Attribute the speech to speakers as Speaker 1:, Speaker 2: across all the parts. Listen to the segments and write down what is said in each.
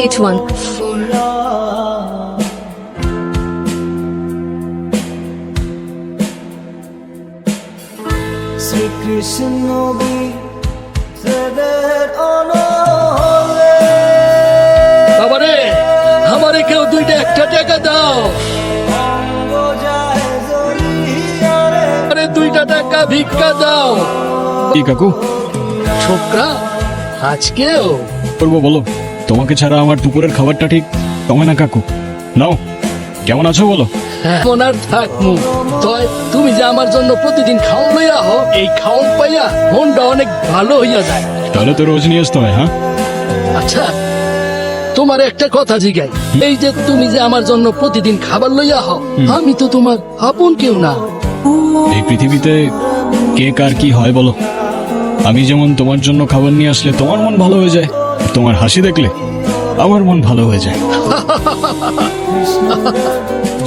Speaker 1: 381.
Speaker 2: শ্রীকৃষ্ণ
Speaker 3: আমারে আমারে কেউ দুইটা একটা টাকা দাও, আরে 2টা টাকা ভিক্ষা দাও।
Speaker 4: কি কাকু
Speaker 3: ছোকরা আজকেও
Speaker 4: করবো বলো? তোমাকে ছাড়া আমার দুপুরের খাবারটা ঠিক কমে না কাকু। নাও, কেমন আছো বলো?
Speaker 3: এখন আর থাকমু তয় তুমি যে আমার জন্য প্রতিদিন খাওন লইয়া হো, এই খাওন পাইয়া মনটা অনেক ভালো হইয়া যায়।
Speaker 4: তাহলে তো রোজ নিয়ে আসতে হয়। হ্যাঁ,
Speaker 3: আচ্ছা তোমার একটা কথা জিগাই, এই যে তুমি যে আমার জন্য প্রতিদিন খাবার লইয়া হও, আমি তো তোমার আপন কেউ না।
Speaker 4: এই পৃথিবীতে কে কার কি হয় বলো? আমি যেমন তোমার জন্য খাবার নিয়ে আসলে তোমার মন ভালো হয়ে যায়, তোমার হাসি দেখলে আমার মন ভালো হয়ে যায়।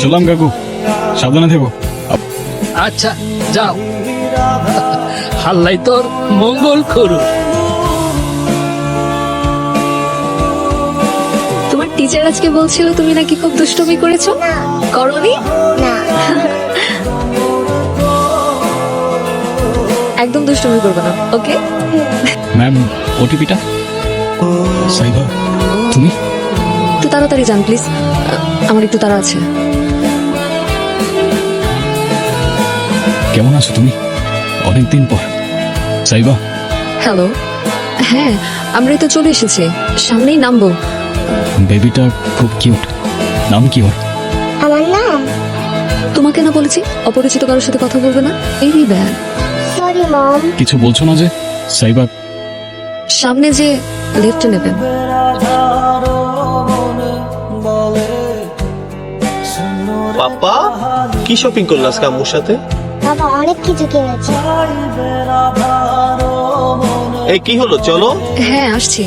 Speaker 4: চলাম কাকু, সাবধানে থেকো।
Speaker 3: আচ্ছা যাও, আল্লাহ তোর মঙ্গল করুক।
Speaker 1: তোমার টিচার আজকে বলছিল তুমি নাকি খুব দুষ্টুমি করেছো। করনি? একদম দুষ্টুমি করবে না, ওকে?
Speaker 4: ম্যাম, ওটিপিটা। সাইবা, তুমি?
Speaker 1: একটু তাড়াতাড়ি যান প্লিজ, আমার একটু তাড়া আছে।
Speaker 4: কেমন আছো তুমি? অনেকদিন পর। সাইবা,
Speaker 1: হ্যালো, হ্যাঁ আমরাই তো চলে এসেছি, সামনেই নামবো।
Speaker 4: বেবিটা খুব কিউট। নাম কি ওর?
Speaker 5: আমার নাম?
Speaker 1: তোমাকে না বলেছি অপরিচিত কারোর সাথে কথা বলবে না। এই ব্যাগ
Speaker 5: সরি মম।
Speaker 4: কিছু বলছো না যে? সাইবা,
Speaker 1: সামনে যে লেফটে নেবেন।
Speaker 6: পাপা কি শপিং করলো আজকে আম্মুর সাথে?
Speaker 5: বাবা অনেক কিছু কিনেছে।
Speaker 6: এই কি হলো, চলো।
Speaker 1: হ্যাঁ আসছি।